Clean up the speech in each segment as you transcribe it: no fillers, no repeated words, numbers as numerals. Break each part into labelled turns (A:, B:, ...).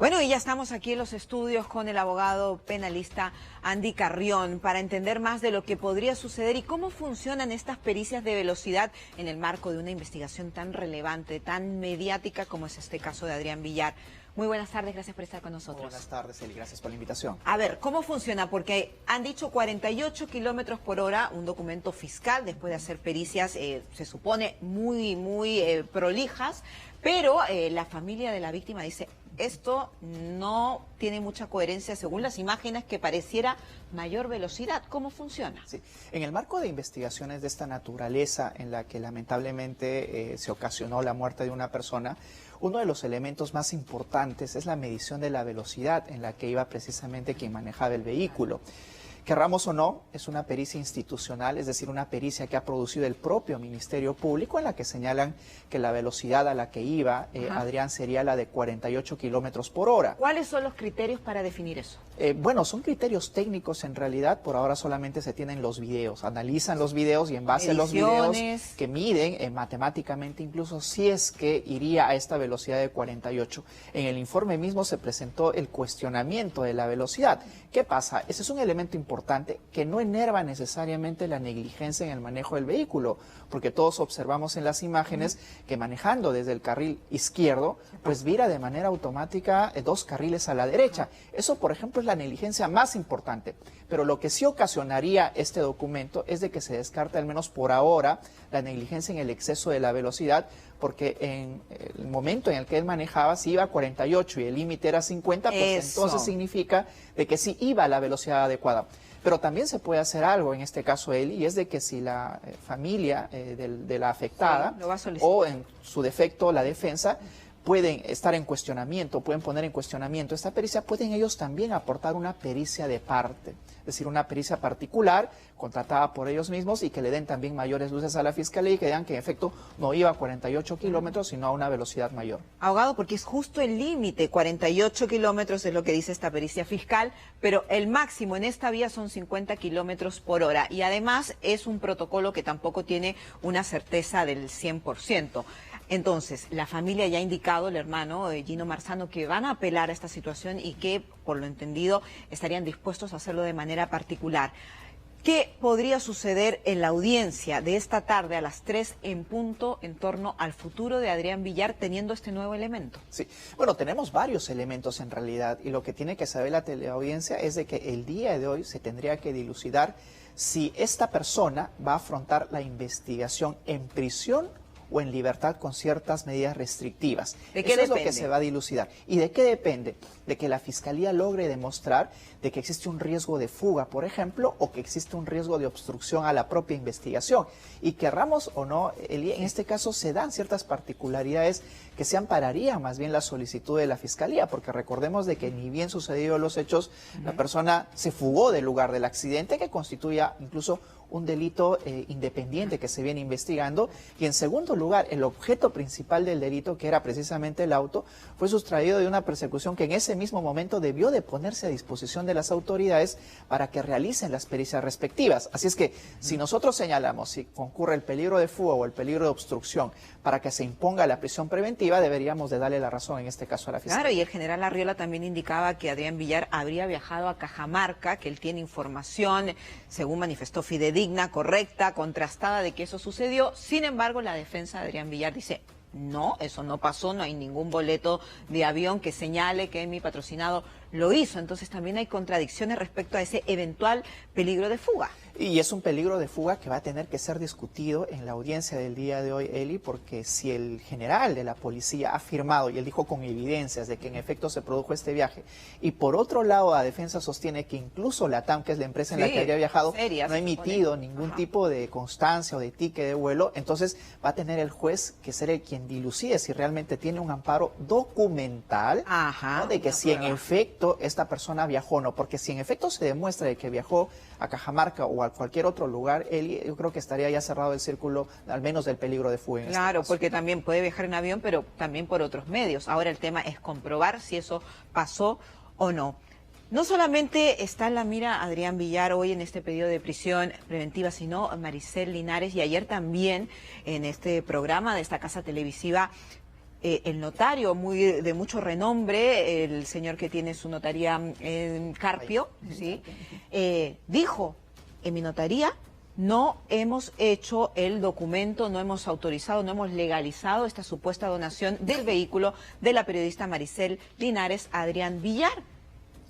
A: Bueno, y ya estamos aquí en los estudios con el abogado penalista Andy Carrión para entender más de lo que podría suceder y cómo funcionan estas pericias de velocidad en el marco de una investigación tan relevante, tan mediática como es este caso de Adrián Villar. Muy buenas tardes, gracias por estar con nosotros.
B: Buenas tardes, Eli, gracias por la invitación.
A: A ver, ¿cómo funciona? Porque han dicho 48 kilómetros por hora, un documento fiscal, después de hacer pericias, se supone muy prolijas, pero la familia de la víctima dice, esto no tiene mucha coherencia según las imágenes, que pareciera mayor velocidad. ¿Cómo funciona?
B: Sí. En el marco de investigaciones de esta naturaleza, en la que lamentablemente se ocasionó la muerte de una persona, uno de los elementos más importantes es la medición de la velocidad en la que iba precisamente quien manejaba el vehículo. Querramos o no, es una pericia institucional, es decir, una pericia que ha producido el propio Ministerio Público, en la que señalan que la velocidad a la que iba Adrián sería la de 48 kilómetros por hora.
A: ¿Cuáles son los criterios para definir eso?
B: Bueno, son criterios técnicos en realidad. Por ahora solamente se tienen los videos, analizan los videos y en base a los videos que miden matemáticamente incluso si es que iría a esta velocidad de 48. En el informe mismo se presentó el cuestionamiento de la velocidad. ¿Qué pasa? Ese es un elemento importante que no enerva necesariamente la negligencia en el manejo del vehículo, porque todos observamos en las imágenes que manejando desde el carril izquierdo, pues vira de manera automática 2 carriles a la derecha. Eso, por ejemplo, es la negligencia más importante. Pero lo que sí ocasionaría este documento es de que se descarta, al menos por ahora, la negligencia en el exceso de la velocidad, porque en el momento en el que él manejaba, si iba a 48 y el límite era 50, pues entonces significa de que sí iba a la velocidad adecuada. Pero también se puede hacer algo, en este caso Eli, y es de que si la familia de la afectada, o en su defecto la defensa, pueden estar en cuestionamiento, pueden poner en cuestionamiento esta pericia, pueden ellos también aportar una pericia de parte, es decir, una pericia particular contratada por ellos mismos y que le den también mayores luces a la fiscalía y que digan que en efecto no iba a 48 kilómetros sino a una velocidad mayor.
A: Abogado, porque es justo el límite, 48 kilómetros es lo que dice esta pericia fiscal, pero el máximo en esta vía son 50 kilómetros por hora y además es un protocolo que tampoco tiene una certeza del 100%. Entonces, la familia ya ha indicado, el hermano Gino Marzano, que van a apelar a esta situación y que, por lo entendido, estarían dispuestos a hacerlo de manera particular. ¿Qué podría suceder en la audiencia de esta tarde a las 3 en punto en torno al futuro de Adrián Villar teniendo este nuevo elemento?
B: Sí, bueno, tenemos varios elementos en realidad y lo que tiene que saber la teleaudiencia es de que el día de hoy se tendría que dilucidar si esta persona va a afrontar la investigación en prisión o en libertad con ciertas medidas restrictivas.
A: ¿De qué
B: Eso
A: depende?
B: Es lo que se va a dilucidar. ¿Y de qué depende? De que la Fiscalía logre demostrar de que existe un riesgo de fuga, por ejemplo, o que existe un riesgo de obstrucción a la propia investigación. Y querramos o no, Eli, en este caso se dan ciertas particularidades que se ampararían más bien la solicitud de la Fiscalía, porque recordemos de que ni bien sucedido los hechos, la persona se fugó del lugar del accidente, que constituía incluso un delito independiente que se viene investigando, y en segundo lugar, el objeto principal del delito, que era precisamente el auto, fue sustraído de una persecución que en ese mismo momento debió de ponerse a disposición de las autoridades para que realicen las pericias respectivas. Así es que si nosotros señalamos si concurre el peligro de fuga o el peligro de obstrucción para que se imponga la prisión preventiva, deberíamos de darle la razón en este caso a la Fiscalía.
A: Claro, y el general Arriola también indicaba que Adrián Villar habría viajado a Cajamarca, que él tiene información, según manifestó, fidedigna, correcta, contrastada de que eso sucedió. Sin embargo, la defensa de Adrián Villar dice, no, eso no pasó, no hay ningún boleto de avión que señale que mi patrocinado lo hizo. Entonces también hay contradicciones respecto a ese eventual peligro de fuga.
B: Y es un peligro de fuga que va a tener que ser discutido en la audiencia del día de hoy, Eli, porque si el general de la policía ha afirmado, y él dijo con evidencias de que en efecto se produjo este viaje, y por otro lado la defensa sostiene que incluso la TAM, que es la empresa en la que había viajado, no ha emitido ningún tipo de constancia o de ticket de vuelo, entonces va a tener el juez que ser el quien dilucide si realmente tiene un amparo documental, ¿no? De que si en efecto esta persona viajó o no, porque si en efecto se demuestra de que viajó a Cajamarca o a cualquier otro lugar, yo creo que estaría ya cerrado el círculo, al menos del peligro de fuga.
A: Claro, porque también puede viajar en avión, pero también por otros medios. Ahora el tema es comprobar si eso pasó o no. No solamente está en la mira Adrián Villar hoy en este pedido de prisión preventiva, sino Maricel Linares, y ayer también en este programa de esta casa televisiva el notario de mucho renombre, el señor que tiene su notaría en Carpio, ¿sí? Dijo, en mi notaría no hemos hecho el documento, no hemos autorizado, no hemos legalizado esta supuesta donación del vehículo de la periodista Maricel Linares Adrián Villar.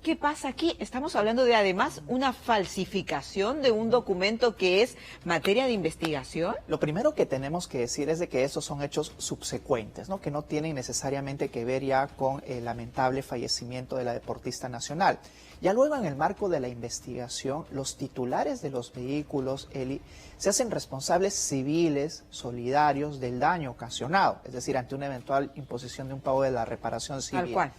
A: ¿Qué pasa aquí? Estamos hablando de, además, una falsificación de un documento que es materia de investigación.
B: Lo primero que tenemos que decir es de que estos son hechos subsecuentes, ¿no? Que no tienen necesariamente que ver ya con el lamentable fallecimiento de la deportista nacional. Ya luego, en el marco de la investigación, los titulares de los vehículos, Eli, se hacen responsables civiles, solidarios del daño ocasionado, es decir, ante una eventual imposición de un pago de la reparación civil.
A: Tal cual.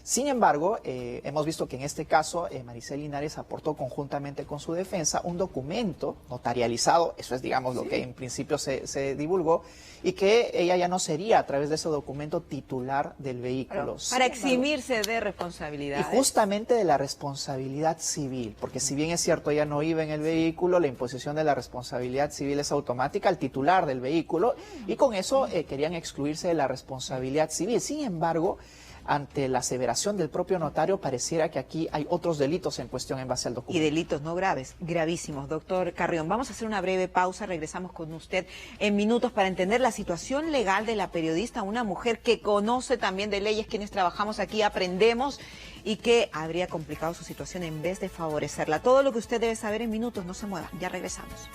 B: Sin embargo, hemos visto que en este caso Maricel Linares aportó conjuntamente con su defensa un documento notarializado, eso es, digamos, lo que en principio se divulgó, y que ella ya no sería a través de ese documento titular del vehículo.
A: Para eximirse de responsabilidad.
B: Y justamente de la responsabilidad civil, porque si bien es cierto, ella no iba en el vehículo, la imposición de la responsabilidad civil es automática al titular del vehículo, y con eso querían excluirse de la responsabilidad civil. Sin embargo, ante la aseveración del propio notario, pareciera que aquí hay otros delitos en cuestión en base al documento.
A: Y delitos no graves, gravísimos. Doctor Carrión, vamos a hacer una breve pausa, regresamos con usted en minutos para entender la situación legal de la periodista, una mujer que conoce también de leyes, quienes trabajamos aquí aprendemos, y que habría complicado su situación en vez de favorecerla. Todo lo que usted debe saber en minutos, no se mueva, ya regresamos.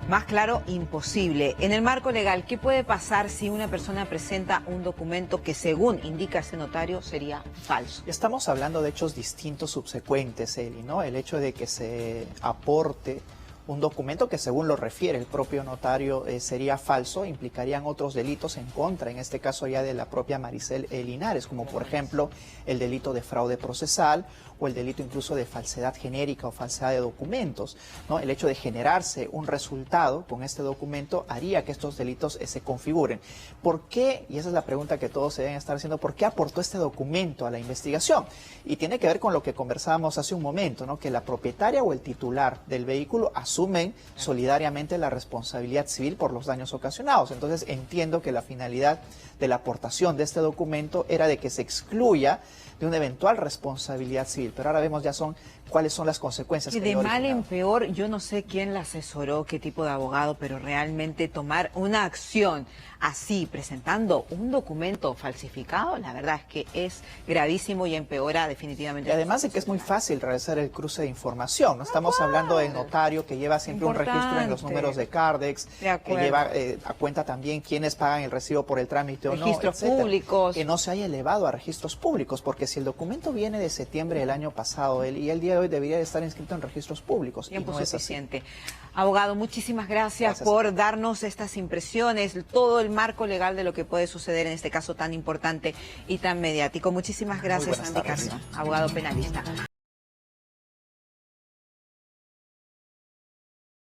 A: Más claro, imposible. En el marco legal, ¿qué puede pasar si una persona presenta un documento que, según indica ese notario, sería falso?
B: Estamos hablando de hechos distintos subsecuentes, Eli, ¿no? El hecho de que se aporte un documento que, según lo refiere el propio notario, sería falso, implicarían otros delitos en contra, en este caso ya de la propia Maricel Linares, como por ejemplo el delito de fraude procesal o el delito incluso de falsedad genérica o falsedad de documentos, ¿no? El hecho de generarse un resultado con este documento haría que estos delitos se configuren. ¿Por qué? Y esa es la pregunta que todos se deben estar haciendo, ¿por qué aportó este documento a la investigación? Y tiene que ver con lo que conversábamos hace un momento, ¿no? Que la propietaria o el titular del vehículo asumen solidariamente la responsabilidad civil por los daños ocasionados. Entonces entiendo que la finalidad de la aportación de este documento era de que se excluya de una eventual responsabilidad civil, pero ahora vemos ya cuáles son las consecuencias.
A: Y de mal en peor, yo no sé quién la asesoró, qué tipo de abogado, pero realmente tomar una acción así, presentando un documento falsificado, la verdad es que es gravísimo y empeora definitivamente.
B: Y además de que es muy fácil realizar el cruce de información, no estamos hablando del notario que lleva siempre un registro en los números de Cardex, que lleva a cuenta también quiénes pagan el recibo por el trámite o no,
A: registros públicos.
B: Que no se haya elevado a registros públicos, porque si el documento viene de septiembre del año pasado y el día de hoy debería de estar inscrito en registros públicos.
A: Tiempo
B: y no
A: suficiente. Abogado, muchísimas gracias por darnos estas impresiones, todo el marco legal de lo que puede suceder en este caso tan importante y tan mediático. Muchísimas gracias, Andy Carrión, abogado penalista.